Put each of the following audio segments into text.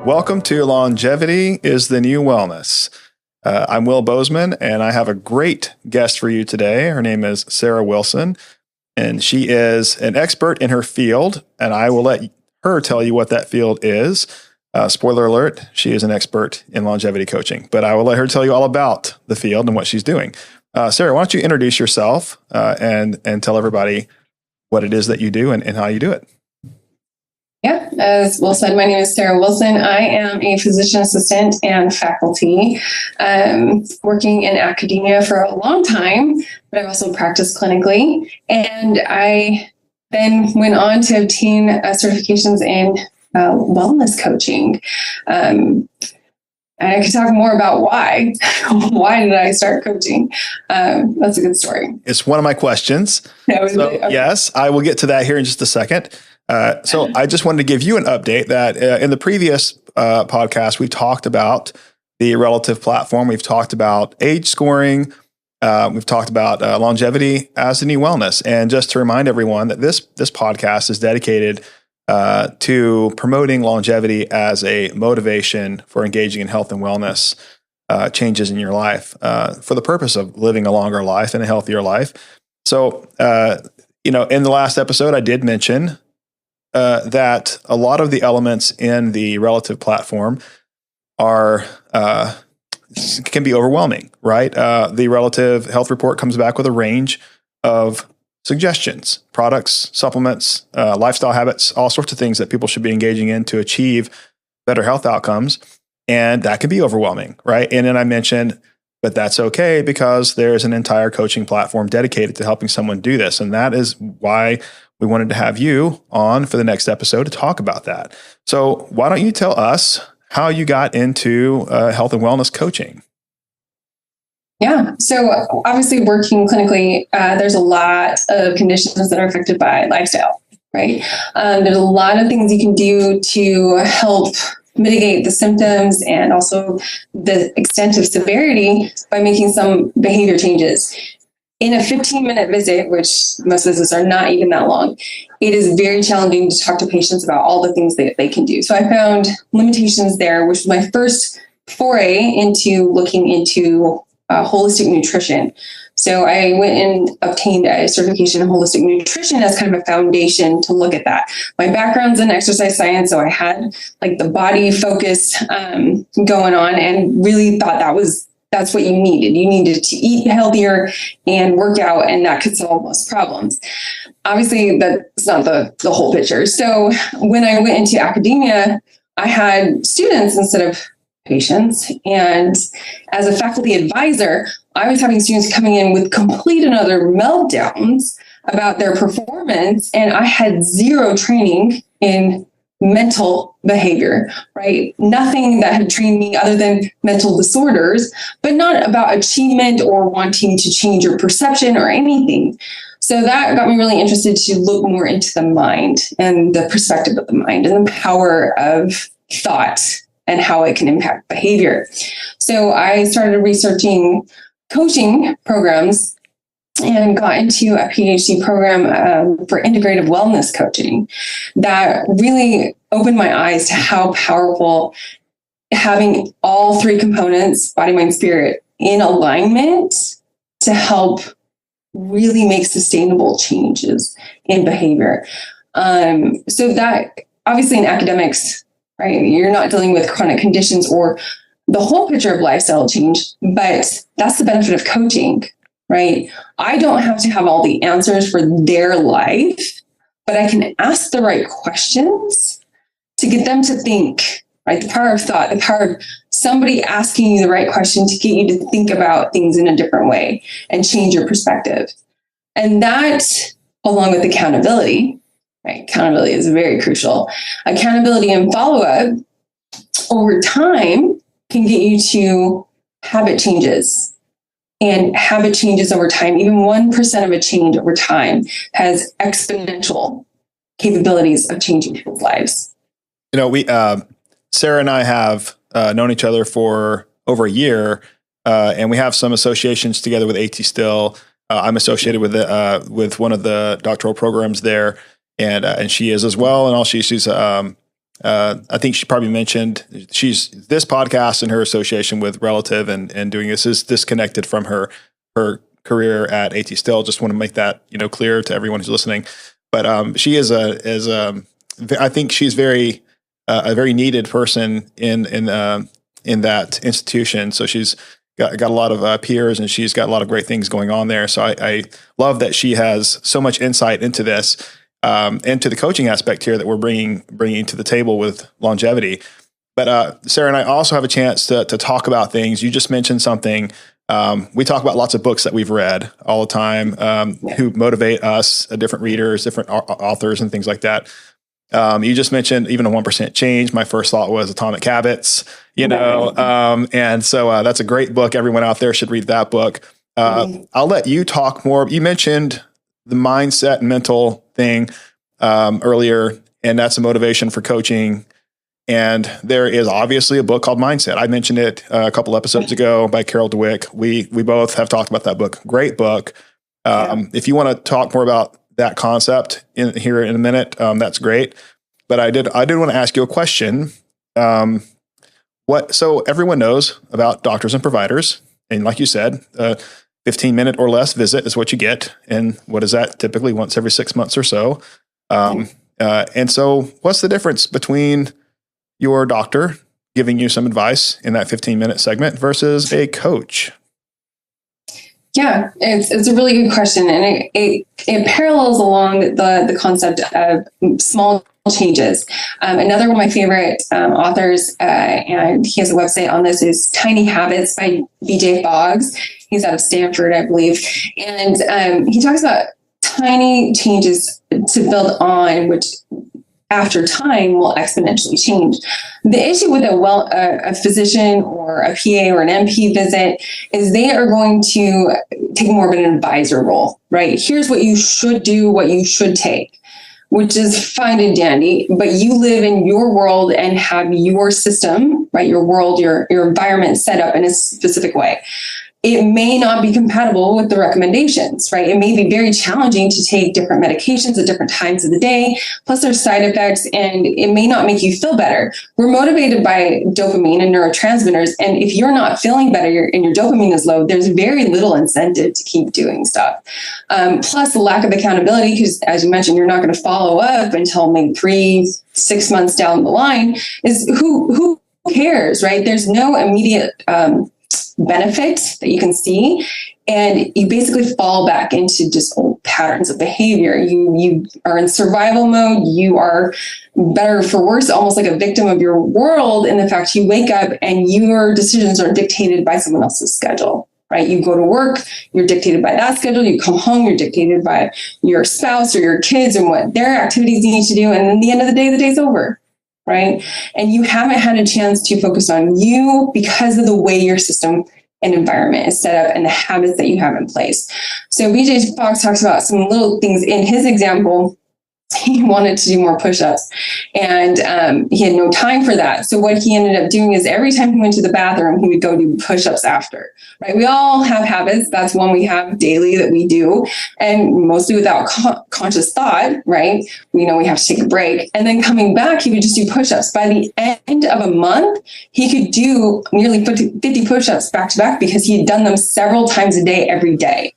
Welcome to Longevity is the New Wellness. I'm Will Bozeman, and I have a great guest for you today. Her name is Sara Wilson, and she is an expert in her field, and I will let her tell you what that field is. Spoiler alert, she is an expert in longevity coaching, but I will let her tell you all about the field and what she's doing. Sara, why don't you introduce yourself and tell everybody what it is that you do and how you do it? Yeah, as Will said, my name is Sara Wilson. I am a physician assistant and faculty, working in academia for a long time, but I've also practiced clinically. And I then went on to obtain certifications in wellness coaching. And I could talk more about why. Why did I start coaching? That's a good story. It's one of my questions. Okay. Yes, I will get to that here in just a second. So I just wanted to give you an update that in the previous podcast, we talked about the RELATYV platform. We've talked about age scoring. We've talked about longevity as the new wellness. And just to remind everyone that this podcast is dedicated to promoting longevity as a motivation for engaging in health and wellness changes in your life for the purpose of living a longer life and a healthier life. So, in the last episode, I did mention that a lot of the elements in the RELATYV platform can be overwhelming, right? The RELATYV health report comes back with a range of suggestions, products, supplements, lifestyle habits, all sorts of things that people should be engaging in to achieve better health outcomes. And that can be overwhelming, right? And then I mentioned, but that's okay because there's an entire coaching platform dedicated to helping someone do this. And that is why we wanted to have you on for the next episode to talk about that. So why don't you tell us how you got into health and wellness coaching? Yeah. So obviously working clinically, there's a lot of conditions that are affected by lifestyle, right? There's a lot of things you can do to help mitigate the symptoms and also the extent of severity by making some behavior changes. In a 15-minute visit, which most visits are not even that long, it is very challenging to talk to patients about all the things that they can do. So I found limitations there, which was my first foray into looking into holistic nutrition. So I went and obtained a certification in holistic nutrition as kind of a foundation to look at that. My background's in exercise science, so I had like the body focus going on and really thought that's what you needed. You needed to eat healthier and work out, and that could solve most problems. Obviously, that's not the whole picture. So when I went into academia, I had students instead of patients. And as a faculty advisor, I was having students coming in with complete and utter meltdowns about their performance. And I had zero training in mental behavior, right? Nothing that had trained me other than mental disorders, but not about achievement or wanting to change your perception or anything. So that got me really interested to look more into the mind and the perspective of the mind and the power of thought and how it can impact behavior. So I started researching coaching programs and got into a PhD program for integrative wellness coaching that really opened my eyes to how powerful having all three components, body, mind, spirit, in alignment to help really make sustainable changes in behavior. So that obviously in academics, right, you're not dealing with chronic conditions or the whole picture of lifestyle change, but that's the benefit of coaching, right? I don't have to have all the answers for their life, but I can ask the right questions to get them to think, right? The power of thought, the power of somebody asking you the right question to get you to think about things in a different way and change your perspective. And that, along with accountability, right? Accountability is very crucial. Accountability and follow-up over time can get you to habit changes. And habit changes over time, even 1% of a change over time has exponential capabilities of changing people's lives. Sara and I have known each other for over a year, and we have some associations together with AT Still. I'm associated with one of the doctoral programs there, and she is as well. And she's I think she probably mentioned this podcast and her association with Relative and doing this is disconnected from her career at AT Still. Just want to make that, clear to everyone who's listening. But she is I think she's a very needed person in that institution. So she's got a lot of peers, and she's got a lot of great things going on there. So I love that she has so much insight into this, and to the coaching aspect here that we're bringing to the table with longevity. But Sara and I also have a chance to talk about things. You just mentioned something. We talk about lots of books that we've read all the time, who motivate us, different readers, different authors, and things like that. You just mentioned even a 1% change. My first thought was Atomic Habits, and so that's a great book. Everyone out there should read that book. I'll let you talk more. You mentioned the mindset and mental thing earlier, and that's a motivation for coaching. And there is obviously a book called Mindset. I mentioned it a couple episodes ago by Carol Dweck. We both have talked about that book. Great book. If you want to talk more about that concept here in a minute, that's great. But I did want to ask you a question. So everyone knows about doctors and providers, and like you said, 15-minute or less visit is what you get. And what is that? Typically once every 6 months or so. And so what's the difference between your doctor giving you some advice in that 15-minute segment versus a coach? Yeah, it's a really good question. And it parallels along the concept of small changes. Another one of my favorite authors, and he has a website on this, is Tiny Habits by BJ Foggs. He's out of Stanford, I believe. And he talks about tiny changes to build on, which after time will exponentially change. The issue with a physician or a PA or an NP visit is they are going to take more of an advisor role, right? Here's what you should do, what you should take, which is fine and dandy, but you live in your world and have your system, right? Your world, your environment set up in a specific way. It may not be compatible with the recommendations, right? It may be very challenging to take different medications at different times of the day. Plus there's side effects, and it may not make you feel better. We're motivated by dopamine and neurotransmitters. And if you're not feeling better and your dopamine is low, there's very little incentive to keep doing stuff. Plus the lack of accountability, because as you mentioned, you're not going to follow up until maybe 3-6 months down the line, is who cares, right? There's no immediate benefit that you can see, and you basically fall back into just old patterns of behavior. You are in survival mode. You are, better for worse, almost like a victim of your world, in the fact you wake up and your decisions are dictated by someone else's schedule, right? You go to work, you're dictated by that schedule. You come home, you're dictated by your spouse or your kids and what their activities you need to do, and then at the end of the day, the day's over. Right? And you haven't had a chance to focus on you because of the way your system and environment is set up and the habits that you have in place. So BJ Foggs talks about some little things in his example. He wanted to do more push-ups, and he had no time for that. So what he ended up doing is every time he went to the bathroom, he would go do push-ups after, right? We all have habits. That's one we have daily that we do, and mostly without conscious thought, right? We know we have to take a break. And then coming back, he would just do push-ups. By the end of a month, he could do nearly 50 push-ups back to back because he had done them several times a day, every day.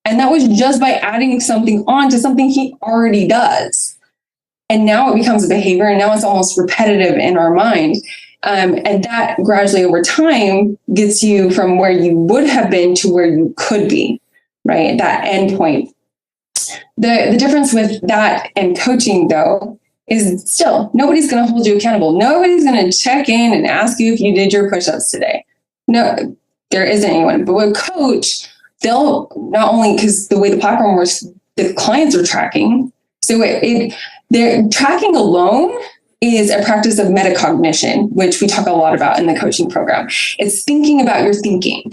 And that was just by adding something on to something he already does. And now it becomes a behavior, and now it's almost repetitive in our mind. And that gradually over time gets you from where you would have been to where you could be, right? That end point. The difference with that and coaching, though, is still nobody's going to hold you accountable. Nobody's going to check in and ask you if you did your push-ups today. No, there isn't anyone. But with a coach, they'll not only, because the way the platform works, the clients are tracking. So they're tracking alone is a practice of metacognition, which we talk a lot about in the coaching program. It's thinking about your thinking,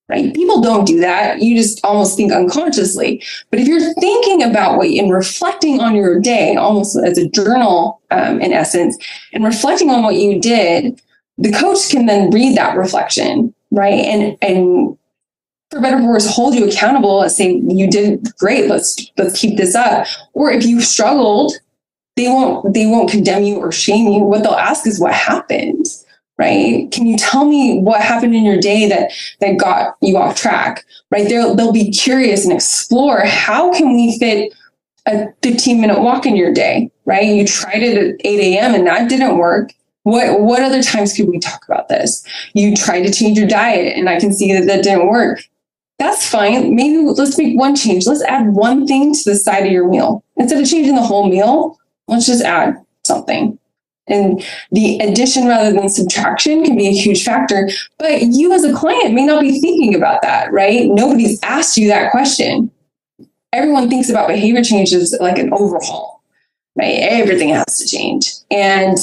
right? People don't do that. You just almost think unconsciously. But if you're thinking about and reflecting on your day, almost as a journal in essence, and reflecting on what you did, the coach can then read that reflection, right? And for better or for worse, hold you accountable and say, you did great, let's keep this up. Or if you struggled, they won't condemn you or shame you. What they'll ask is what happened, right? Can you tell me what happened in your day that got you off track, right? They'll be curious and explore, how can we fit a 15-minute walk in your day, right? You tried it at 8 a.m. and that didn't work. What other times could we talk about this? You tried to change your diet and I can see that didn't work. That's fine. Maybe let's make one change. Let's add one thing to the side of your meal. Instead of changing the whole meal, let's just add something. And the addition rather than subtraction can be a huge factor. But you as a client may not be thinking about that, right? Nobody's asked you that question. Everyone thinks about behavior changes like an overhaul, right? Everything has to change. And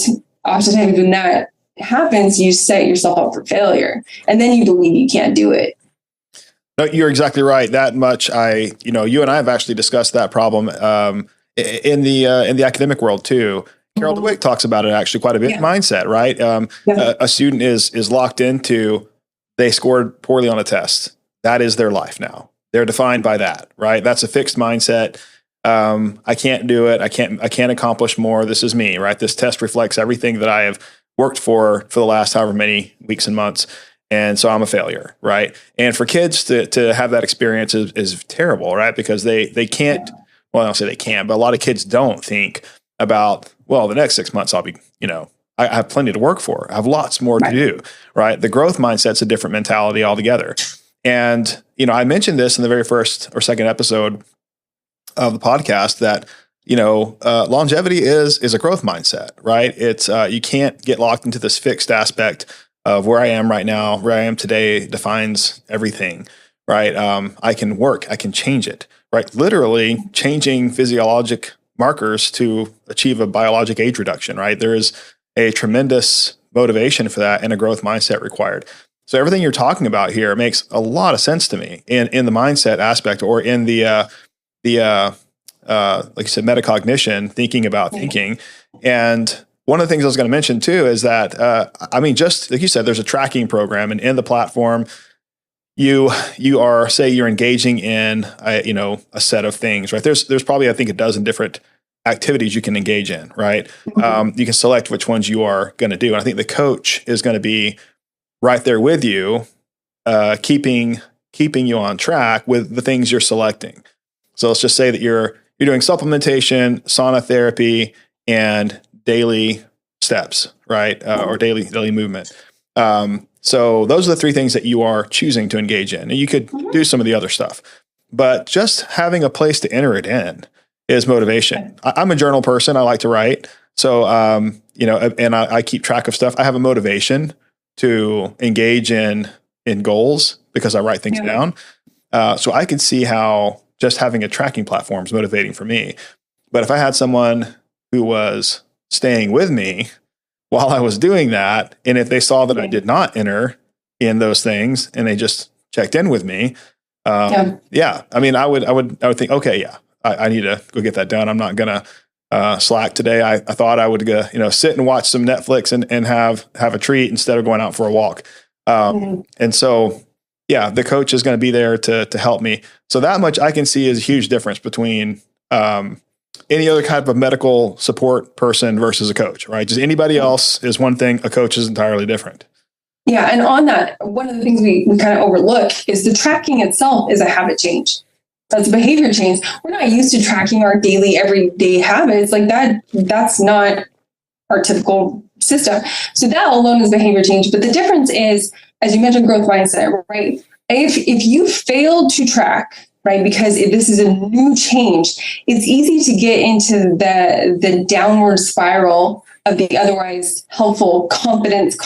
oftentimes when that happens, you set yourself up for failure. And then you believe you can't do it. No, you're exactly right. That much, you and I have actually discussed that problem in the academic world too. Carol DeWitt talks about it actually quite a bit. Yeah. Mindset, right? A student is locked into, they scored poorly on a test. That is their life now. They're defined by that, right? That's a fixed mindset. I can't do it. I can't accomplish more. This is me, right? This test reflects everything that I have worked for the last however many weeks and months. And so I'm a failure, right? And for kids to have that experience is terrible, right? Because they can't, well, I don't say they can't, but a lot of kids don't think about, well, the next 6 months I'll be, I have plenty to work for. I have lots more to do, right? The growth mindset's a different mentality altogether. And, I mentioned this in the very first or second episode of the podcast that, longevity is a growth mindset, right? It's, you can't get locked into this fixed aspect of where I am right now, where I am today defines everything, right? I can work, I can change it, right? Literally changing physiologic markers to achieve a biologic age reduction, right? There is a tremendous motivation for that and a growth mindset required. So everything you're talking about here makes a lot of sense to me in the mindset aspect, or in the like you said, metacognition, thinking about thinking. And one of the things I was going to mention too is that, just like you said, there's a tracking program, and in the platform, you are, say you're engaging in, a set of things, right? There's probably, I think, a dozen different activities you can engage in, right? Mm-hmm. You can select which ones you are going to do. And I think the coach is going to be right there with you, keeping you on track with the things you're selecting. So let's just say that you're doing supplementation, sauna therapy, and daily steps, right? Or daily movement. So those are the three things that you are choosing to engage in. And you could do some of the other stuff, but just having a place to enter it in is motivation. I'm a journal person. I like to write. So, and I keep track of stuff. I have a motivation to engage in goals because I write things down. So I can see how just having a tracking platform is motivating for me. But if I had someone who was staying with me while I was doing that, and if they saw that I did not enter in those things and they just checked in with me, I would think, okay, I need to go get that done. I'm not gonna slack today. I thought I would go, sit and watch some Netflix and have a treat instead of going out for a walk. And so, the coach is going to be there to help me. So that much I can see is a huge difference between any other kind of medical support person versus a coach, right? Just anybody else is one thing. A coach is entirely different. Yeah. And on that, one of the things we kind of overlook is the tracking itself is a habit change. That's a behavior change. We're not used to tracking our daily, everyday habits like that. That's not our typical system. So that alone is behavior change. But the difference is, as you mentioned, growth mindset, right? If you failed to track, right, because this is a new change, it's easy to get into the downward spiral of the otherwise helpful competence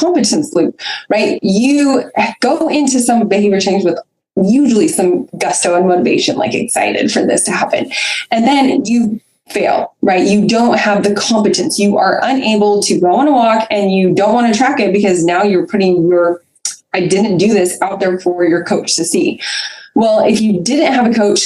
loop, right? You go into some behavior change with usually some gusto and motivation, like excited for this to happen. And then you fail, right? You don't have the competence. You are unable to go on a walk, and you don't want to track it because now you're putting your I didn't do this out there for your coach to see. Well, if you didn't have a coach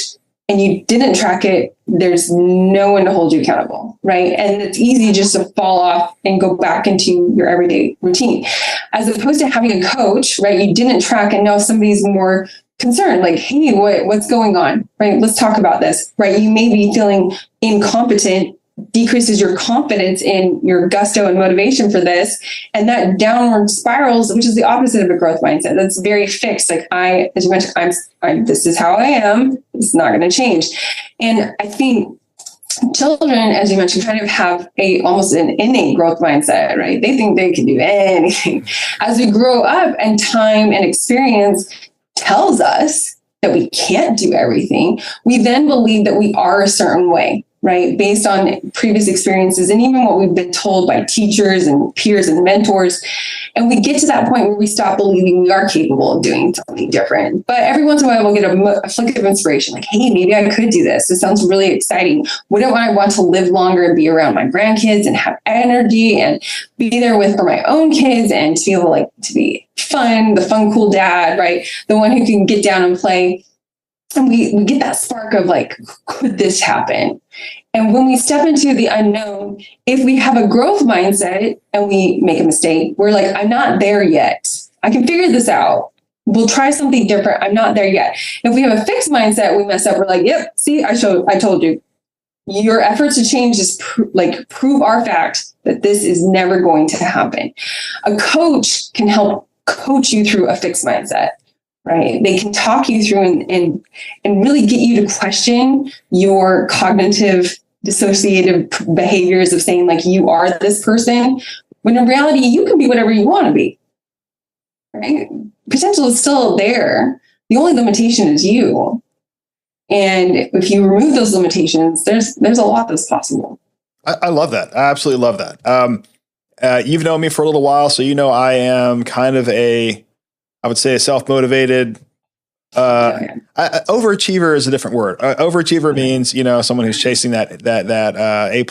and you didn't track it, there's no one to hold you accountable, right? And it's easy just to fall off and go back into your everyday routine. As opposed to having a coach, right? You didn't track, and now somebody's more concerned, like, hey, what's going on, right? Let's talk about this, right? You may be feeling incompetent decreases your confidence in your gusto and motivation for this. And that downward spirals, which is the opposite of a growth mindset. That's very fixed. Like as you mentioned, this is how I am. It's not going to change. And I think children, as you mentioned, kind of have almost an innate growth mindset, right? They think they can do anything. As we grow up and time and experience tells us that we can't do everything, we then believe that we are a certain way, right? Based on previous experiences and even what we've been told by teachers and peers and mentors. And we get to that point where we stop believing we are capable of doing something different. But every once in a while, we'll get a flick of inspiration, like, hey, maybe I could do this. This sounds really exciting. Wouldn't I want to live longer and be around my grandkids and have energy and be there for my own kids and to be able to be fun, the fun, cool dad, right? The one who can get down and play. And we get that spark of could this happen? And when we step into the unknown, if we have a growth mindset and we make a mistake, we're like, I'm not there yet. I can figure this out. We'll try something different. I'm not there yet. If we have a fixed mindset, we mess up. We're like, yep, see, I told you. Your efforts to change just prove our fact that this is never going to happen. A coach can help coach you through a fixed mindset. Right. They can talk you through and really get you to question your cognitive dissociative behaviors of saying you are this person, when in reality, you can be whatever you want to be. Right. Potential is still there. The only limitation is you. And if you remove those limitations, there's a lot that's possible. I love that. I absolutely love that. You've known me for a little while, so I am kind of I would say a self-motivated, overachiever is a different word. Overachiever means, someone who's chasing that A+,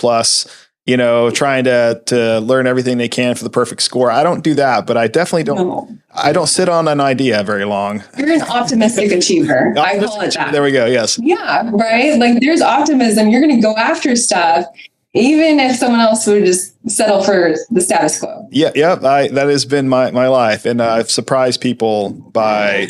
trying to learn everything they can for the perfect score. I don't do that, but I definitely don't. No. I don't sit on an idea very long. You're an optimistic achiever. I call it that. There we go. Yes. Yeah. Right. There's optimism. You're going to go after stuff, even if someone else would just settle for the status quo. Yeah. That has been my life. And I've surprised people by,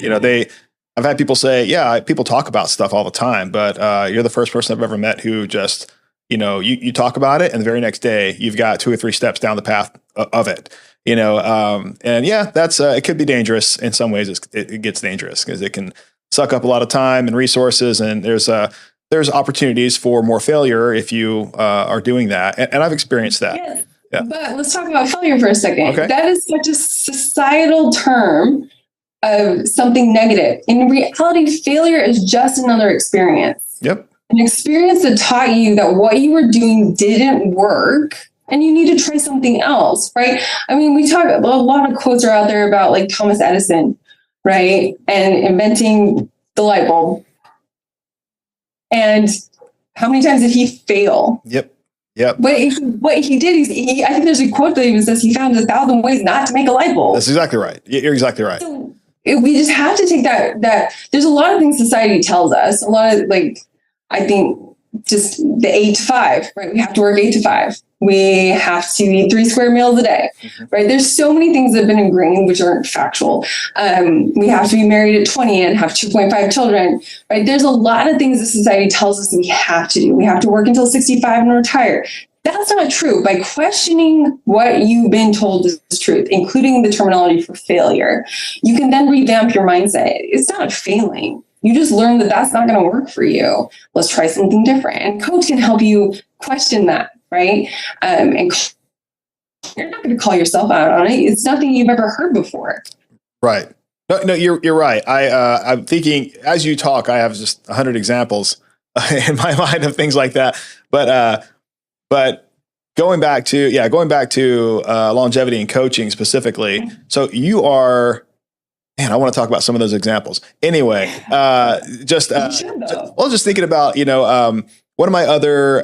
I've had people say, yeah, people talk about stuff all the time, but you're the first person I've ever met who just, you talk about it and the very next day you've got 2 or 3 steps down the path of it, and yeah, that's, it could be dangerous in some ways. It gets dangerous because it can suck up a lot of time and resources. And there's opportunities for more failure if you are doing that. And I've experienced that. Yes. Yeah. But let's talk about failure for a second. Okay. That is such a societal term of something negative. In reality, failure is just another experience. Yep. An experience that taught you that what you were doing didn't work and you need to try something else, right? I mean, a lot of quotes are out there about Thomas Edison, right? And inventing the light bulb. And how many times did he fail? Yep. What he did, I think there's a quote that even says he found 1,000 ways not to make a light bulb. That's exactly right. You're exactly right. So we just have to take that there's a lot of things society tells us. A lot of I think just the 8 to 5, right? We have to work 8 to 5. We have to eat 3 square meals a day, right? There's so many things that have been ingrained, which aren't factual. We have to be married at 20 and have 2.5 children, right? There's a lot of things that society tells us that we have to do. We have to work until 65 and retire. That's not true. By questioning what you've been told is truth, including the terminology for failure, you can then revamp your mindset. It's not failing. You just learn that that's not going to work for you. Let's try something different. And coach can help you question that, right? And you're not going to call yourself out on it. It's nothing you've ever heard before. Right. No, you're right. I'm thinking as you talk, I have just 100 examples in my mind of things like that. But going back to longevity and coaching specifically. So you are. Man, I want to talk about some of those examples. Anyway, just thinking about, one of my other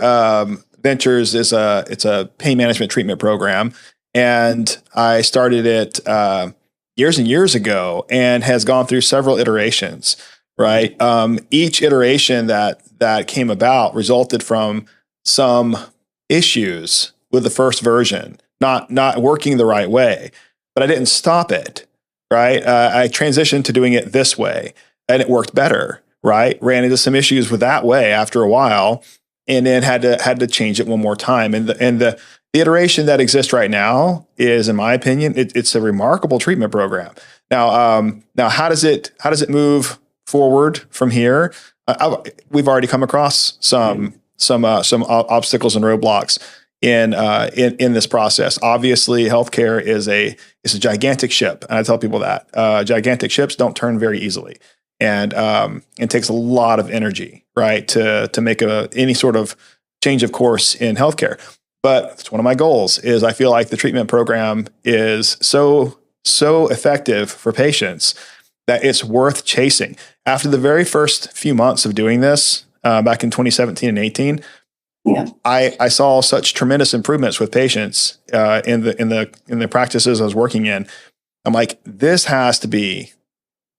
ventures is it's a pain management treatment program, and I started it years and years ago, and has gone through several iterations. Right, each iteration that came about resulted from some issues with the first version, not working the right way, but I didn't stop it. Right. I transitioned to doing it this way and it worked better. Right. Ran into some issues with that way after a while. and then had to change it one more time. And the iteration that exists right now is, in my opinion, it's a remarkable treatment program. Now, how does it move forward from here? We've already come across some obstacles and roadblocks in this process. Obviously, healthcare is a gigantic ship, and I tell people that gigantic ships don't turn very easily, and it takes a lot of energy, right, to make any sort of change of course in healthcare. But it's one of my goals. Is I feel like the treatment program is so effective for patients that it's worth chasing. After the very first few months of doing this, back in 2017 and 18, I saw such tremendous improvements with patients in the practices I was working in. I'm like, this has to be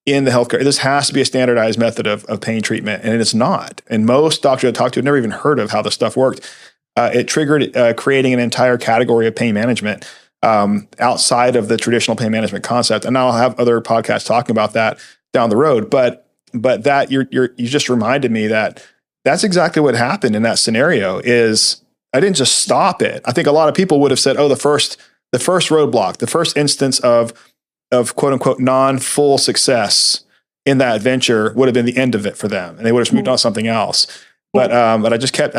in the healthcare. This has to be a standardized method of pain treatment, and it's not. And most doctors I talked to had never even heard of how this stuff worked. It triggered creating an entire category of pain management outside of the traditional pain management concept. And I'll have other podcasts talking about that down the road. But that you just reminded me that that's exactly what happened in that scenario. Is I didn't just stop it. I think a lot of people would have said, oh, the first roadblock, the first instance of quote unquote non-full success in that venture would have been the end of it for them, and they would have moved on to something else. But I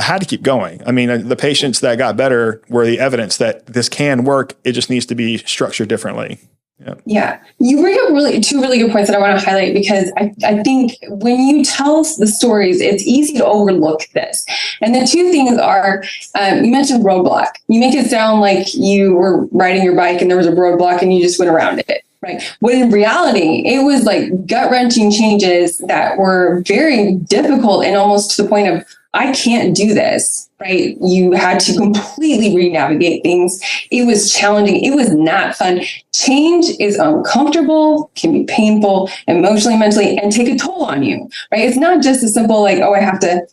had to keep going. I mean, the patients that got better were the evidence that this can work. It just needs to be structured differently. Yeah. You bring up two really good points that I want to highlight, because I think when you tell the stories, it's easy to overlook this. And the two things are, you mentioned roadblock. You make it sound like you were riding your bike and there was a roadblock and you just went around it. Right. When in reality, it was like gut-wrenching changes that were very difficult and almost to the point of, I can't do this. Right. You had to completely re-navigate things. It was challenging. It was not fun. Change is uncomfortable, can be painful, emotionally, mentally, and take a toll on you. Right. It's not just as simple like, oh, I have to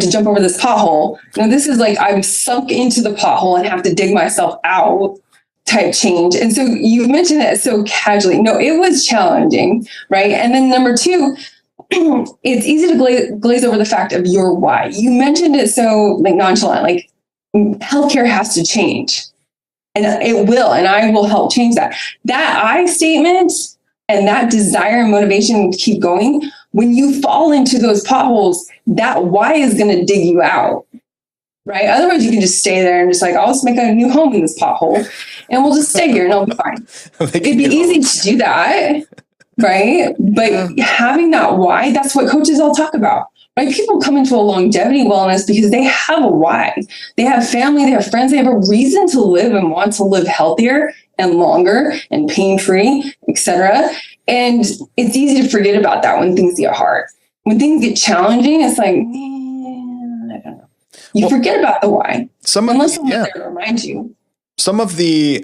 jump over this pothole. No, this is like I'm sunk into the pothole and have to dig myself out type change. And so you mentioned that so casually. No, it was challenging, right? And then number two, it's easy to glaze over the fact of your why. You mentioned it so like nonchalant, like healthcare has to change, and it will, and I will help change that. That I statement and that desire and motivation to keep going, when you fall into those potholes, that why is going to dig you out. Right. Otherwise, you can just stay there and just like, I'll just make a new home in this pothole and we'll just stay here and it'll be fine. It'd be easy to do that. Right. But having that why, that's what coaches all talk about. Right. People come into a longevity wellness because they have a why. They have family, they have friends, they have a reason to live and want to live healthier and longer and pain-free, etc. And it's easy to forget about that when things get hard. When things get challenging, it's like, I don't know. You forget about the why. Unless someone's there to remind you. Some of the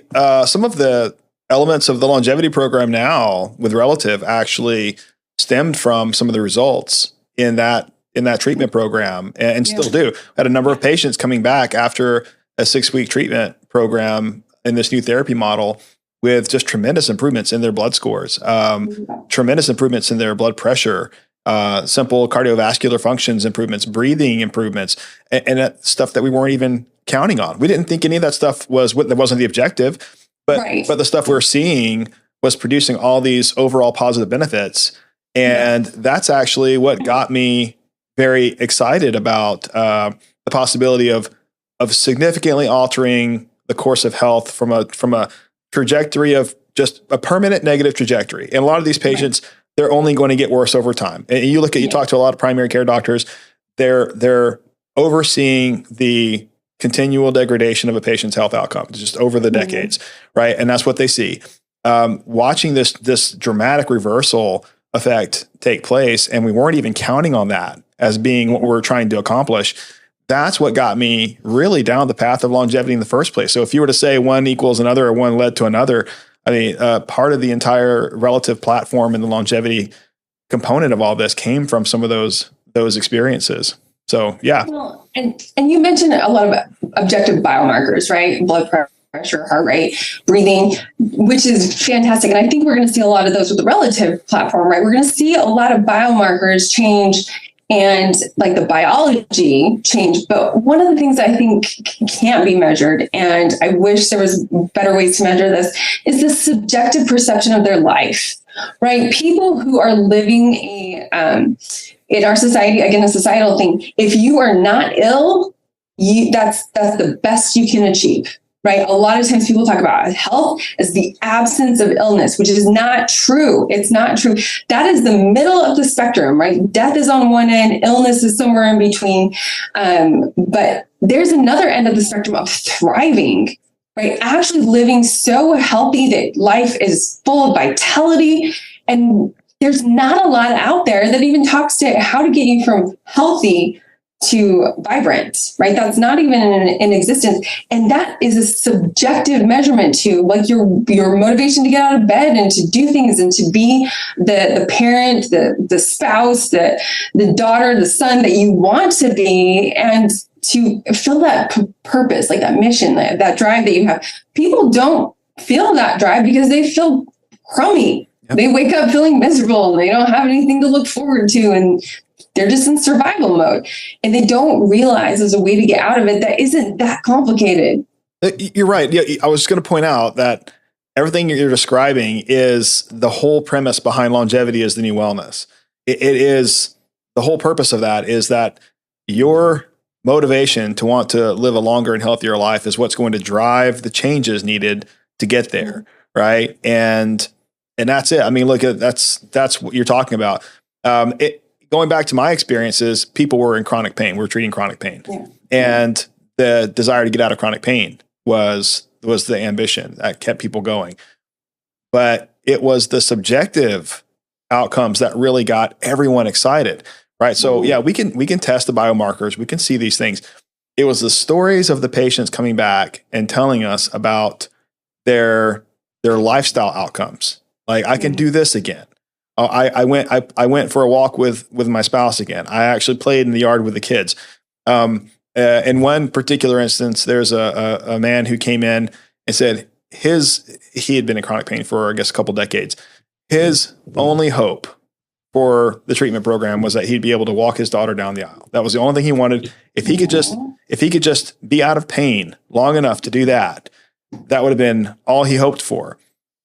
elements of the longevity program now with Relative actually stemmed from some of the results in that treatment program, and still do. I had a number of patients coming back after a 6-week treatment program in this new therapy model with just tremendous improvements in their blood scores, tremendous improvements in their blood pressure, simple cardiovascular functions improvements, breathing improvements, and that stuff that we weren't even counting on. We didn't think any of that stuff that wasn't the objective, but the stuff we're seeing was producing all these overall positive benefits. And that's actually what got me very excited about the possibility of significantly altering the course of health from a trajectory of just a permanent negative trajectory. And a lot of these patients, they're only going to get worse over time. And you talk to a lot of primary care doctors, they're overseeing the continual degradation of a patient's health outcomes just over the decades, right? And that's what they see. Watching this dramatic reversal effect take place, and we weren't even counting on that as being what we're trying to accomplish. That's what got me really down the path of longevity in the first place. So if you were to say one equals another or one led to another, I mean, part of the entire relative platform and the longevity component of all this came from some of those experiences. So, yeah. Well, and you mentioned a lot of objective biomarkers, right? Blood pressure, heart rate, breathing, which is fantastic. And I think we're going to see a lot of those with the relative platform, right? We're going to see a lot of biomarkers change and like the biology changed. But one of the things I think can't be measured, and I wish there was better ways to measure this, is the subjective perception of their life, right? People who are living in our society, again, a societal thing, if you are not ill, that's the best you can achieve. Right. A lot of times people talk about health as the absence of illness, which is not true. It's not true. That is the middle of the spectrum, right? Death is on one end, illness is somewhere in between. But there's another end of the spectrum of thriving, right? Actually living so healthy that life is full of vitality. And there's not a lot out there that even talks to how to get you from healthy to vibrant, right? That's not even in existence. And that is a subjective measurement to like your motivation to get out of bed and to do things and to be the parent, the spouse, the daughter, the son that you want to be, and to feel that purpose, like that mission, that drive that you have. People don't feel that drive because they feel crummy. Yep. They wake up feeling miserable and they don't have anything to look forward to, and they're just in survival mode, and they don't realize there's a way to get out of it that isn't that complicated. You're right. Yeah, I was just going to point out that everything you're describing is the whole premise behind longevity is the new wellness. It is the whole purpose of that is that your motivation to want to live a longer and healthier life is what's going to drive the changes needed to get there, right? And that's it. I mean, look, that's what you're talking about. Going back to my experiences, people were in chronic pain. We were treating chronic pain. Yeah. And the desire to get out of chronic pain was the ambition that kept people going. But it was the subjective outcomes that really got everyone excited, right? So yeah, we can test the biomarkers. We can see these things. It was the stories of the patients coming back and telling us about their lifestyle outcomes. Like, I can do this again. I went for a walk with my spouse again. I actually played in the yard with the kids. In one particular instance, there's a man who came in and said he had been in chronic pain for, I guess, a couple decades. His only hope for the treatment program was that he'd be able to walk his daughter down the aisle. That was the only thing he wanted. If he could just be out of pain long enough to do that, that would have been all he hoped for.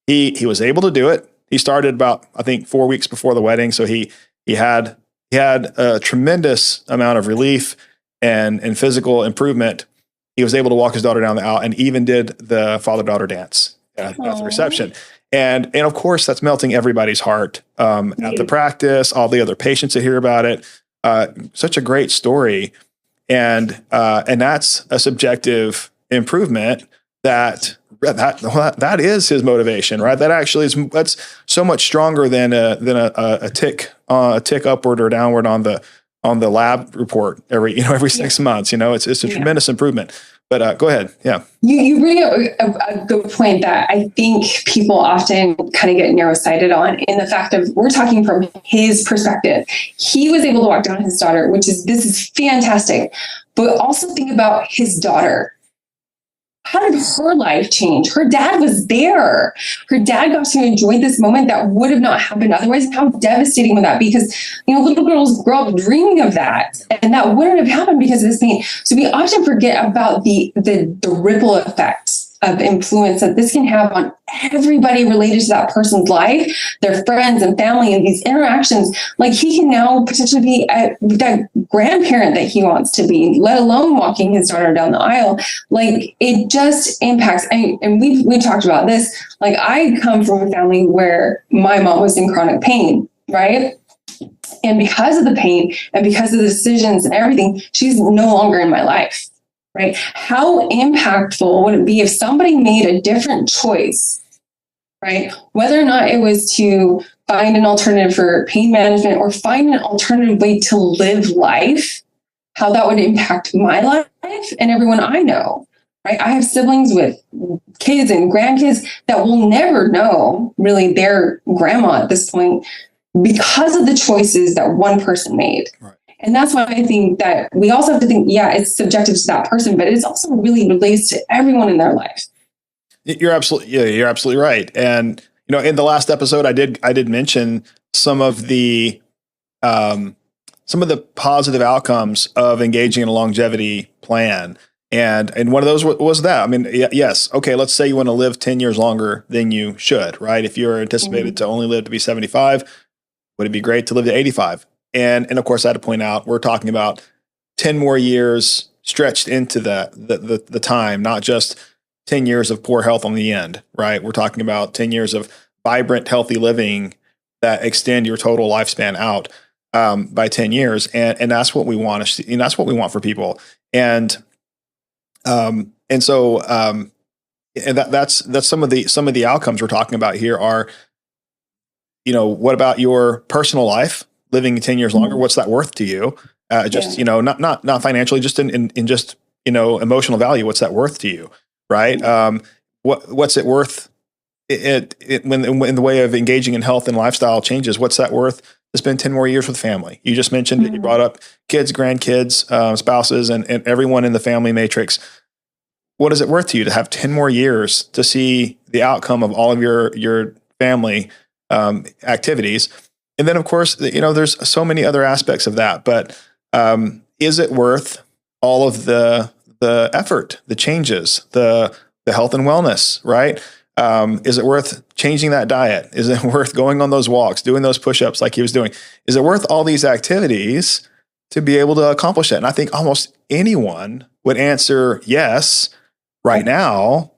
He was able to do it. He started about, I think, 4 weeks before the wedding. So he had a tremendous amount of relief and physical improvement. He was able to walk his daughter down the aisle and even did the father-daughter dance at the reception. And of course, that's melting everybody's heart at the practice, all the other patients that hear about it. Such a great story. And that's a subjective improvement that is his motivation, right? That actually that's so much stronger than a tick upward or downward on the lab report every 6 months. It's a tremendous improvement. But go ahead. Yeah. You bring up a good point that I think people often kind of get narrow-sighted on, in the fact of we're talking from his perspective. He was able to walk down his daughter, this is fantastic. But also think about his daughter. How did her life change? Her dad was there. Her dad got to enjoy this moment that would have not happened otherwise. And how devastating would that be? Because, little girls grow up dreaming of that, and that wouldn't have happened because of this pain. So we often forget about the ripple effects of influence that this can have on everybody related to that person's life, their friends and family, and these interactions. Like, he can now potentially be that grandparent that he wants to be, let alone walking his daughter down the aisle. Like, it just impacts. And we talked about this. Like, I come from a family where my mom was in chronic pain, right? And because of the pain and because of the decisions and everything, she's no longer in my life. Right? How impactful would it be if somebody made a different choice, right? Whether or not it was to find an alternative for pain management or find an alternative way to live life, how that would impact my life and everyone I know, right? I have siblings with kids and grandkids that will never know really their grandma at this point because of the choices that one person made. Right. And that's why I think that we also have to think, it's subjective to that person, but it's also really relates to everyone in their life. You're absolutely right. And, in the last episode, I did mention some of the positive outcomes of engaging in a longevity plan. And one of those was that. I mean, yes. Okay. Let's say you want to live 10 years longer than you should, right? If you're anticipated to only live to be 75, would it be great to live to 85? And of course I had to point out, we're talking about 10 more years stretched into the time, not just 10 years of poor health on the end, right? We're talking about 10 years of vibrant, healthy living that extend your total lifespan out by 10 years. And that's what we want to see. And that's what we want for people. And that's some of the outcomes we're talking about here are, what about your personal life, living 10 years longer? What's that worth to you? Not financially, just in just, emotional value. What's that worth to you? Right. What's it worth when in the way of engaging in health and lifestyle changes? What's that worth to spend 10 more years with family? You just mentioned that you brought up kids, grandkids, spouses, and everyone in the family matrix. What is it worth to you to have 10 more years to see the outcome of all of your family activities? And then, of course, there's so many other aspects of that. But is it worth all of the effort, the changes, the health and wellness, right? Is it worth changing that diet? Is it worth going on those walks, doing those push-ups like he was doing? Is it worth all these activities to be able to accomplish that? And I think almost anyone would answer yes right now.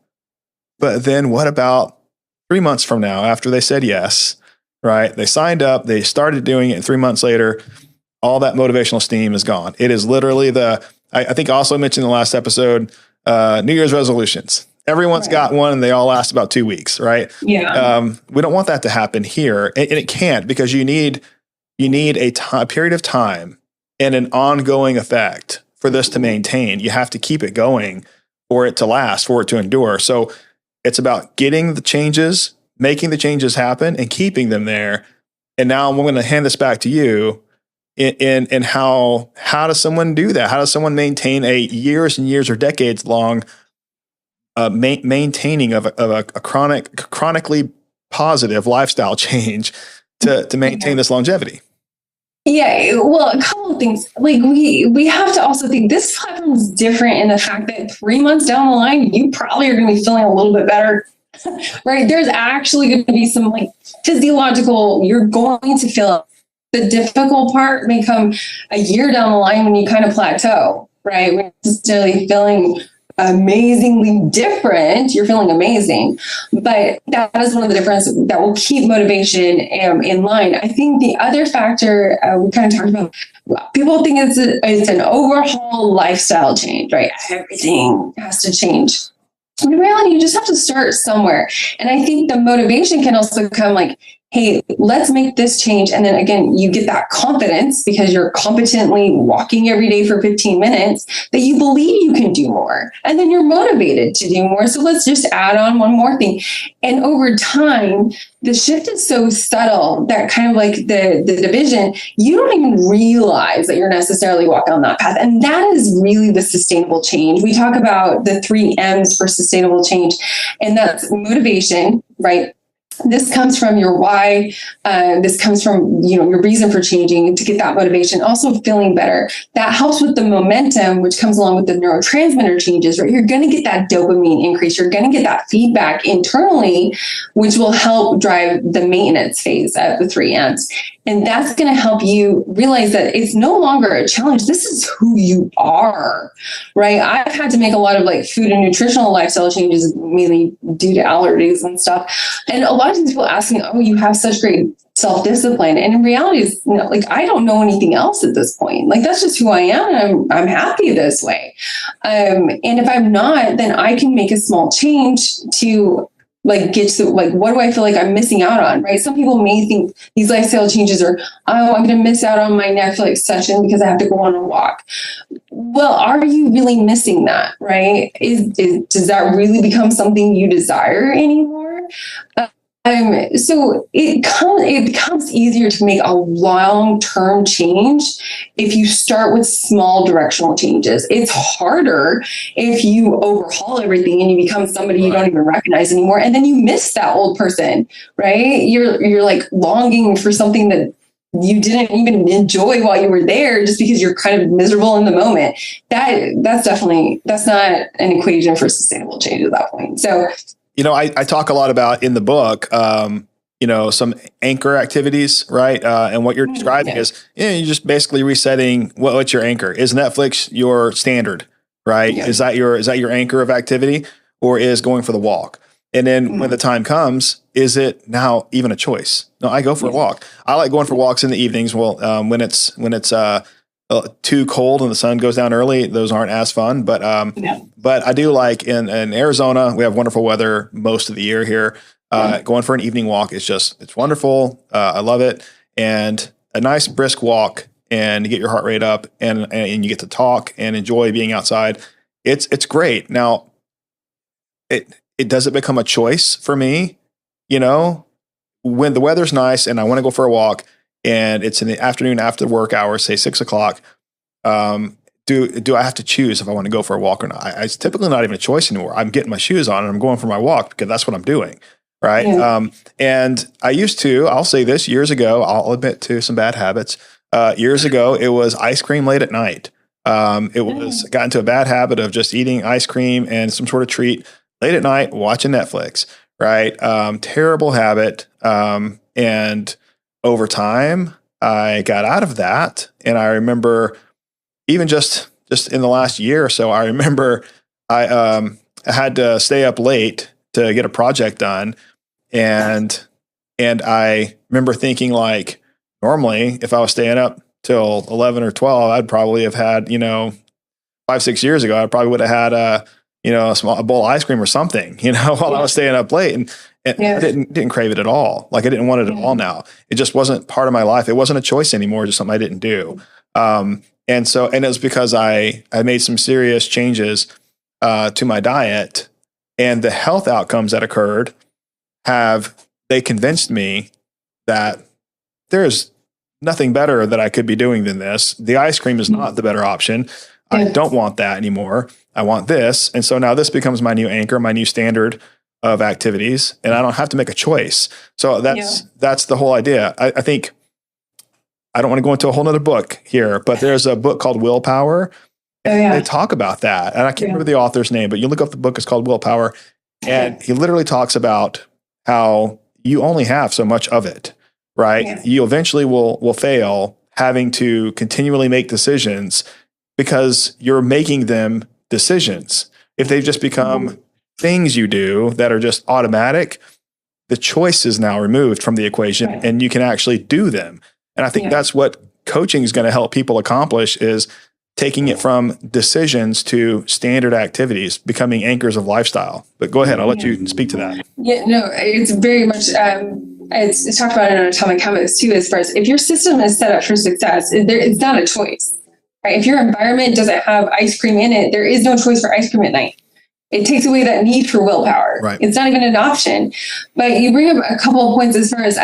But then what about 3 months from now, after they said yes, right? They signed up, they started doing it, and 3 months later, all that motivational steam is gone. It is literally I think I also mentioned in the last episode, New Year's resolutions. Everyone's got one and they all last about 2 weeks, right? Yeah. We don't want that to happen here. And it can't, because you need a period of time and an ongoing effect for this to maintain. You have to keep it going for it to last, for it to endure. So it's about getting the changes, making the changes happen, and keeping them there. And now I'm going to hand this back to you. In how does someone do that? How does someone maintain a years and years or decades long maintaining of a chronically positive lifestyle change to maintain this longevity? Yeah, well, a couple of things. Like we have to also think this platform is different in the fact that 3 months down the line, you probably are going to be feeling a little bit better, right? There's actually going to be some physiological, you're going to feel. The difficult part may come a year down the line when you kind of plateau, right? We're not necessarily feeling amazingly different. You're feeling amazing, but that is one of the differences that will keep motivation in line. I think the other factor we kind of talked about, people think it's an overhaul lifestyle change, right? Everything has to change. In reality, you just have to start somewhere. And I think the motivation can also come hey, let's make this change. And then again, you get that confidence because you're competently walking every day for 15 minutes that you believe you can do more. And then you're motivated to do more. So let's just add on one more thing. And over time, the shift is so subtle that kind of the division, you don't even realize that you're necessarily walking on that path. And that is really the sustainable change. We talk about the 3 M's for sustainable change, and that's motivation, right? This comes from your why. This comes from, your reason for changing to get that motivation. Also feeling better. That helps with the momentum, which comes along with the neurotransmitter changes, right? You're going to get that dopamine increase. You're going to get that feedback internally, which will help drive the maintenance phase of the 3 M's. And that's going to help you realize that it's no longer a challenge. This is who you are, right? I've had to make a lot of food and nutritional lifestyle changes, mainly due to allergies and stuff. And a lot of people ask me, oh, you have such great self-discipline. And in reality, I don't know anything else at this point. That's just who I am. And I'm happy this way. And if I'm not, then I can make a small change to get to what do I feel like I'm missing out on, right? Some people may think these lifestyle changes are, oh, I'm going to miss out on my Netflix session because I have to go on a walk. Well, are you really missing that, right? Does that really become something you desire anymore? So it becomes easier to make a long-term change if you start with small directional changes. It's harder if you overhaul everything and you become somebody you don't even recognize anymore, and then you miss that old person, right? You're longing for something that you didn't even enjoy while you were there just because you're kind of miserable in the moment. That's not an equation for sustainable change at that point. So, I talk a lot about in the book, some anchor activities, right? And what you're describing is, you're just basically resetting what's your anchor. Is Netflix your standard, right? Yeah. Is that your anchor of activity, or is going for the walk? And then when the time comes, is it now even a choice? No, I go for a walk. I like going for walks in the evenings. Well, when it's too cold and the sun goes down early, those aren't as fun. But I do like in Arizona, we have wonderful weather most of the year here. Going for an evening walk is it's wonderful. I love it. And a nice brisk walk, and you get your heart rate up, and you get to talk and enjoy being outside. It's great. Now, it doesn't become a choice for me, when the weather's nice and I want to go for a walk and it's in the afternoon after work hours, say 6 o'clock. Do I have to choose if I want to go for a walk or not? It's typically not even a choice anymore. I'm getting my shoes on and I'm going for my walk because that's what I'm doing. Right. Yeah. And I'll say this, years ago, I'll admit to some bad habits. Years ago, it was ice cream late at night. Got into a bad habit of just eating ice cream and some sort of treat late at night, watching Netflix, right? Terrible habit. And over time, I got out of that. And I remember even just in the last year or so, I remember I had to stay up late to get a project done. And I remember thinking, like, normally if I was staying up till 11 or 12, I'd probably have had, 5-6 years ago, I probably would have had a bowl of ice cream or something, while I was staying up late, and I didn't crave it at all. Like, I didn't want it at all now. It just wasn't part of my life. It wasn't a choice anymore, just something I didn't do. And it was because I made some serious changes to my diet, and the health outcomes that occurred they convinced me that there's nothing better that I could be doing than this. The ice cream is not the better option. I don't want that anymore. I want this. And so now this becomes my new anchor, my new standard of activities, and I don't have to make a choice. So that's the whole idea. I think I don't want to go into a whole nother book here, but there's a book called Willpower. And they talk about that. And I can't remember the author's name, but you look up the book, it's called Willpower. And he literally talks about how you only have so much of it, right? Yeah. You eventually will fail having to continually make decisions because you're making them decisions. If they've just become things you do that are just automatic, the choice is now removed from the equation and you can actually do them. And I think that's what coaching is going to help people accomplish, is taking it from decisions to standard activities, becoming anchors of lifestyle. But go ahead, I'll let you speak to that. Yeah, no, it's very much, it's talked about in Atomic Habits too, as far as if your system is set up for success, it's not a choice, right? If your environment doesn't have ice cream in it, there is no choice for ice cream at night. It takes away that need for willpower. Right. It's not even an option. But you bring up a couple of points as far as,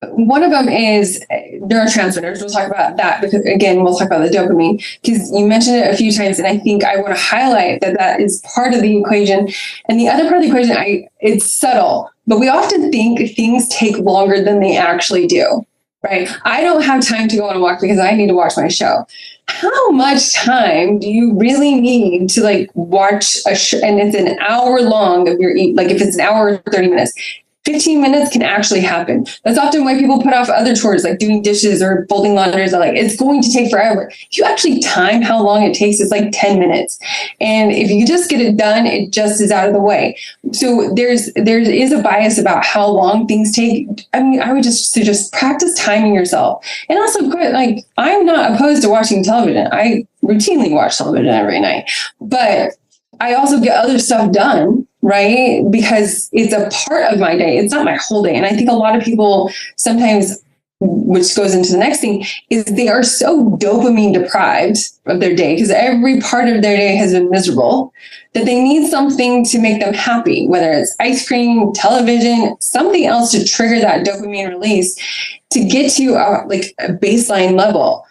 one of them is neurotransmitters. We'll talk about that because, again, we'll talk about the dopamine because you mentioned it a few times, and I think I want to highlight that is part of the equation. And the other part of the equation, it's subtle, but we often think things take longer than they actually do, right? I don't have time to go on a walk because I need to watch my show. How much time do you really need to watch a show? And it's an hour long of your, if it's an hour or 30 minutes. 15 minutes can actually happen. That's often why people put off other chores like doing dishes or folding laundry. It's going to take forever. If you actually time how long it takes, it's 10 minutes. And if you just get it done, it just is out of the way. So there is a bias about how long things take. I mean, I would just suggest practice timing yourself. And also, I'm not opposed to watching television. I routinely watch television every night, but I also get other stuff done, right? Because it's a part of my day. It's not my whole day. And I think a lot of people sometimes, which goes into the next thing, is they are so dopamine deprived of their day because every part of their day has been miserable that they need something to make them happy, whether it's ice cream, television, something else to trigger that dopamine release to get to a baseline level.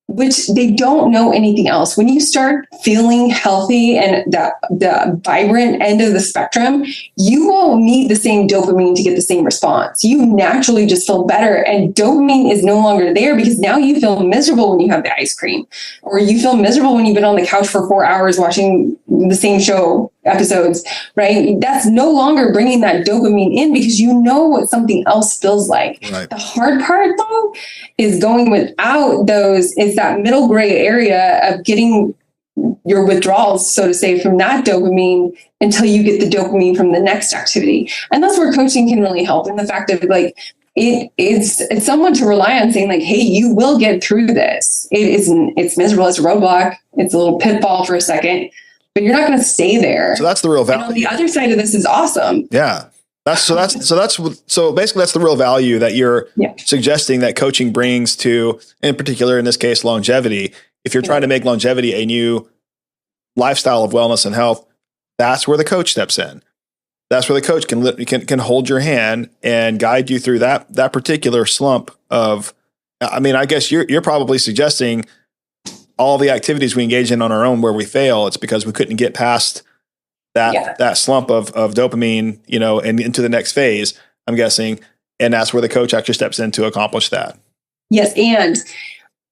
which they don't know anything else. When you start feeling healthy and the vibrant end of the spectrum, you won't need the same dopamine to get the same response. You naturally just feel better, and dopamine is no longer there because now you feel miserable when you have the ice cream, or you feel miserable when you've been on the couch for 4 hours watching the same show episodes, right? That's no longer bringing that dopamine in because you know what something else feels like. Right. The hard part though is going without those, is that middle gray area of getting your withdrawals, so to say, from that dopamine until you get the dopamine from the next activity. And that's where coaching can really help, in the fact of like, it's someone to rely on, saying like, hey, you will get through this. It's miserable. It's a roadblock. It's a little pitfall for a second, but you're not going to stay there. So that's the real value. And on the other side of this is awesome. Yeah. So basically that's the real value that you're suggesting that coaching brings to, in particular, in this case, longevity. If you're trying to make longevity a new lifestyle of wellness and health, that's where the coach steps in. That's where the coach can hold your hand and guide you through that particular slump of, I mean, I guess you're probably suggesting all the activities we engage in on our own where we fail, it's because we couldn't get past that slump of dopamine, and into the next phase, I'm guessing. And that's where the coach actually steps in to accomplish that. Yes. And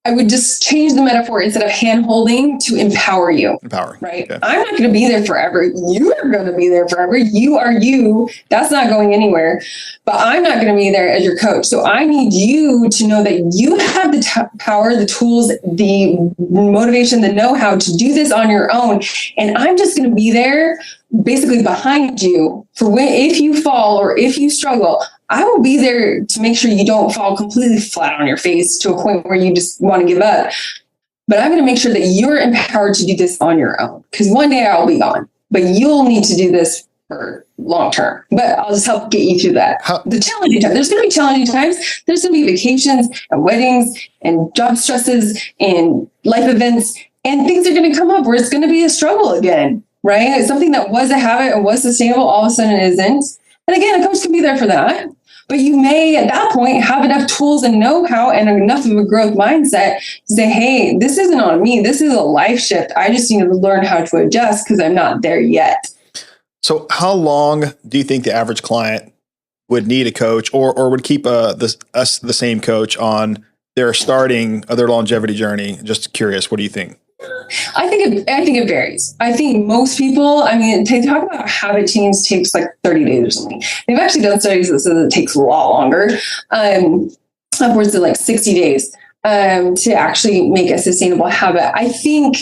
I would just change the metaphor, instead of hand holding, to empower you. Empowering. Right. Okay. I'm not going to be there forever. You are going to be there forever. You are you. That's not going anywhere. But I'm not going to be there as your coach. So I need you to know that you have the power, the tools, the motivation, the know-how to do this on your own. And I'm just going to be there basically behind you for if you fall or if you struggle. I will be there to make sure you don't fall completely flat on your face to a point where you just want to give up. But I'm going to make sure that you're empowered to do this on your own, because one day I'll be gone, but you'll need to do this for long term. But I'll just help get you through that. The challenging time. There's going to be challenging times. There's going to be vacations and weddings and job stresses and life events, and things are going to come up where it's going to be a struggle again, right? It's something that was a habit and was sustainable, all of a sudden it isn't. And again, a coach can be there for that. But you may, at that point, have enough tools and know-how and enough of a growth mindset to say, hey, this isn't on me. This is a life shift. I just need to learn how to adjust because I'm not there yet. So how long do you think the average client would need a coach, or would keep the same coach on their starting of their longevity journey? Just curious, what do you think? I think it varies. I think most people, they talk about habit change takes like 30 days or something. They've actually done studies that says it takes a lot longer, upwards of like 60 days to actually make a sustainable habit. I think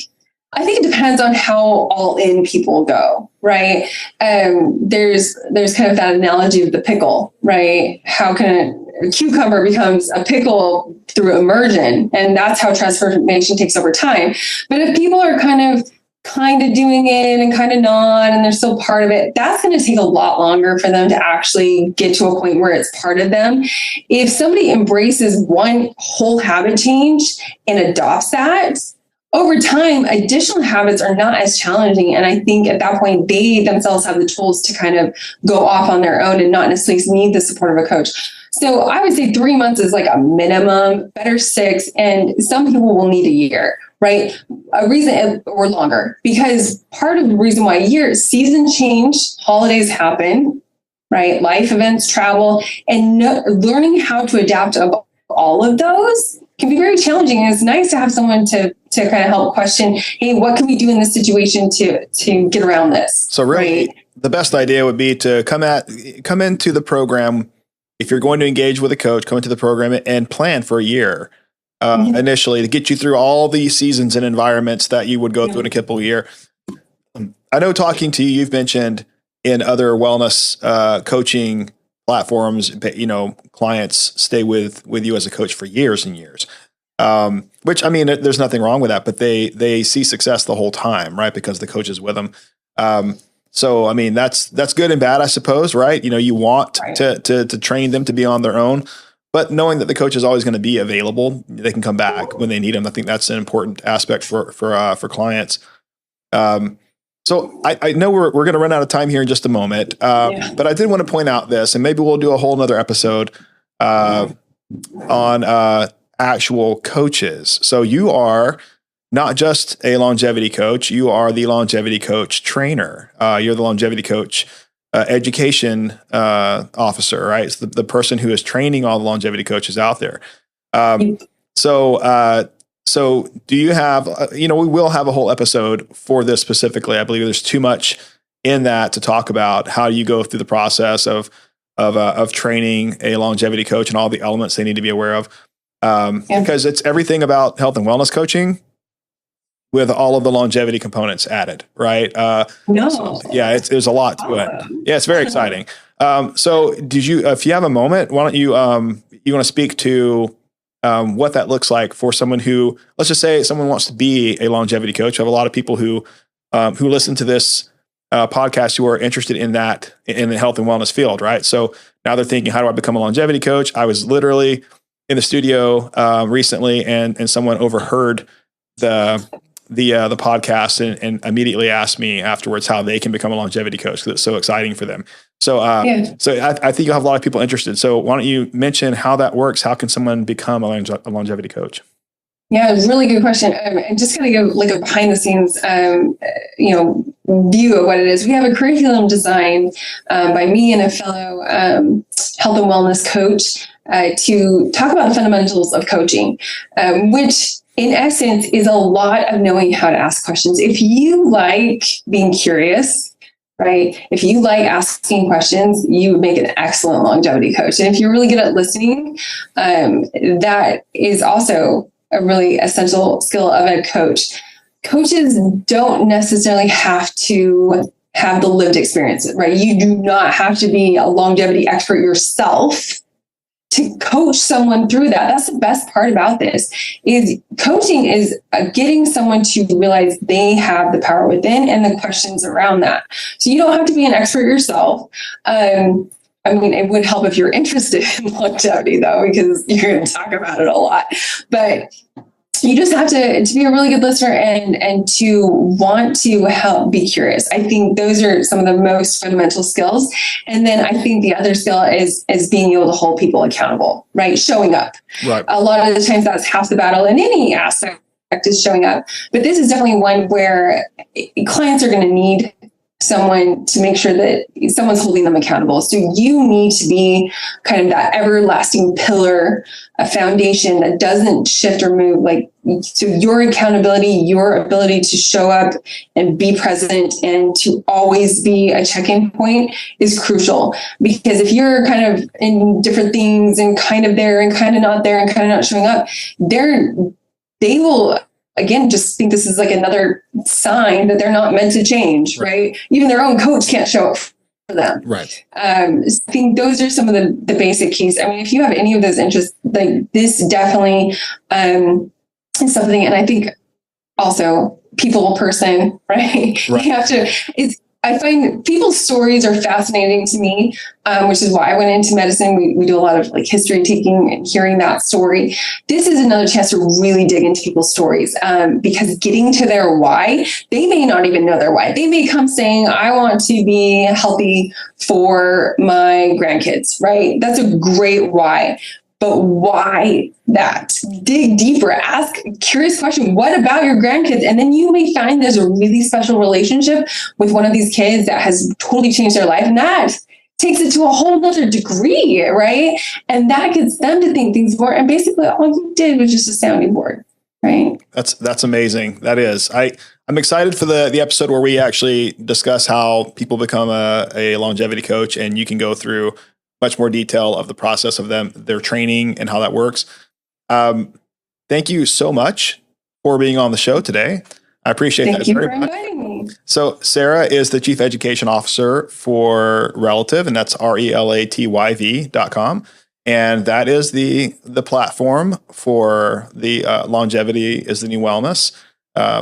it depends on how all in people go, right? There's kind of that analogy of the pickle, right? How can a cucumber becomes a pickle through immersion, and that's how transformation takes over time. But if people are kind of doing it and kind of not, and they're still part of it, that's going to take a lot longer for them to actually get to a point where it's part of them. If somebody embraces one whole habit change and adopts that, over time, additional habits are not as challenging. And I think at that point, they themselves have the tools to kind of go off on their own and not necessarily need the support of a coach. So I would say 3 months is like a minimum, better 6. And some people will need a year, right? A reason, or longer, because part of the reason why a year is season change, holidays happen, right? Life events, travel, and learning how to adapt to all of those can be very challenging. And it's nice to have someone to kind of help question, hey, what can we do in this situation to get around this? So really, right? The best idea would be to come into the program. If you're going to engage with a coach, come into the program and plan for a year initially to get you through all the seasons and environments that you would go through in a typical year. I know, talking to you, you've mentioned in other wellness coaching platforms, clients stay with you as a coach for years and years. Which, there's nothing wrong with that, but they see success the whole time, right? Because the coach is with them. So, that's good and bad, I suppose, right? You want to train them to be on their own, but knowing that the coach is always going to be available, they can come back when they need them. I think that's an important aspect for clients. So I know we're going to run out of time here in just a moment, but I did want to point out this, and maybe we'll do a whole nother episode on actual coaches. So you are not just a longevity coach, you are the longevity coach trainer. You're the longevity coach education officer, right? So the person who is training all the longevity coaches out there. So do you have, we will have a whole episode for this specifically. I believe there's too much in that to talk about how you go through the process of training a longevity coach and all the elements they need to be aware of. Because it's everything about health and wellness coaching with all of the longevity components added, right? So, there's a lot to it. Yeah, it's very exciting. So did you, if you have a moment, why don't you want to speak to what that looks like for someone who, let's just say someone wants to be a longevity coach. I have a lot of people who listen to this podcast who are interested in that, in the health and wellness field, right? So now they're thinking, how do I become a longevity coach? I was literally in the studio recently, and someone overheard the podcast and immediately asked me afterwards how they can become a longevity coach, because it's so exciting for them. So, so I think you'll have a lot of people interested. So why don't you mention how that works? How can someone become a longevity coach? Yeah, really good question. And just kind of give like a behind the scenes, view of what it is. We have a curriculum designed by me and a fellow health and wellness coach to talk about the fundamentals of coaching, which in essence is a lot of knowing how to ask questions. If you like being curious, right? If you like asking questions, you would make an excellent longevity coach. And if you're really good at listening, that is also a really essential skill of a coach. Coaches don't necessarily have to have the lived experience, right? You do not have to be a longevity expert yourself to coach someone through that. That's the best part about this, is coaching is getting someone to realize they have the power within and the questions around that. So you don't have to be an expert yourself. It would help if you're interested in longevity, though, because you're going to talk about it a lot. But you just have to be a really good listener and to want to help be curious. I think those are some of the most fundamental skills. And then I think the other skill is being able to hold people accountable, right? Showing up. Right. A lot of the times that's half the battle in any aspect, is showing up. But this is definitely one where clients are going to need someone to make sure that someone's holding them accountable. So you need to be kind of that everlasting pillar, a foundation that doesn't shift or move. So your accountability, your ability to show up and be present and to always be a check-in point is crucial. Because if you're kind of in different things and kind of there and kind of not there and kind of not showing up, they will, again, just think this is like another sign that they're not meant to change, right? Even their own coach can't show up for them. Right. I think those are some of the basic keys. I mean, if you have any of those interests, like this definitely is something. And I think also people person, right? You have to, I find people's stories are fascinating to me, which is why I went into medicine. We do a lot of history taking and hearing that story. This is another chance to really dig into people's stories, because getting to their why, they may not even know their why. They may come saying, I want to be healthy for my grandkids, right? That's a great why. But why that? Dig deeper, ask a curious question. What about your grandkids? And then you may find there's a really special relationship with one of these kids that has totally changed their life. And that takes it to a whole nother degree, right? And that gets them to think things more. And basically all you did was just a sounding board, right? That's amazing. That is. I'm excited for the episode where we actually discuss how people become a longevity coach, and you can go through much more detail of the process of their training and how that works. Thank you so much for being on the show today. I appreciate that very much. Thank you for inviting me. So Sara is the Chief Education Officer for RELATYV, and that's RELATYV.com. And that is the platform for the Longevity is the New Wellness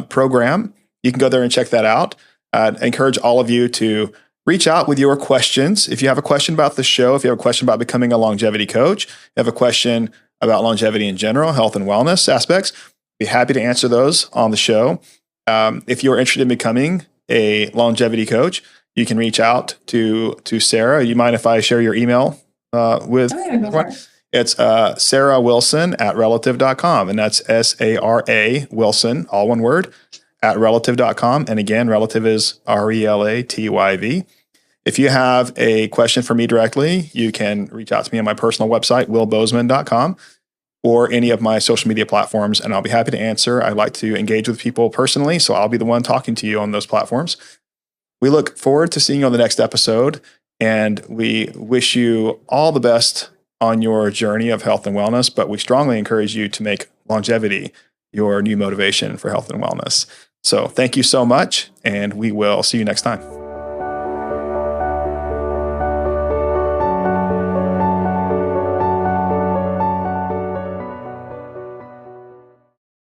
program. You can go there and check that out. I encourage all of you to reach out with your questions. If you have a question about the show, if you have a question about becoming a longevity coach, you have a question about longevity in general, health and wellness aspects, be happy to answer those on the show. If you're interested in becoming a longevity coach, you can reach out to Sara. You mind if I share your email with everyone? It's Sara Wilson at relative.com. And that's SARA Wilson, all one word, at relative.com. And again, relative is RELATYV. If you have a question for me directly, you can reach out to me on my personal website, willbozeman.com, or any of my social media platforms, and I'll be happy to answer. I like to engage with people personally, so I'll be the one talking to you on those platforms. We look forward to seeing you on the next episode, and we wish you all the best on your journey of health and wellness, but we strongly encourage you to make longevity your new motivation for health and wellness. So thank you so much, and we will see you next time.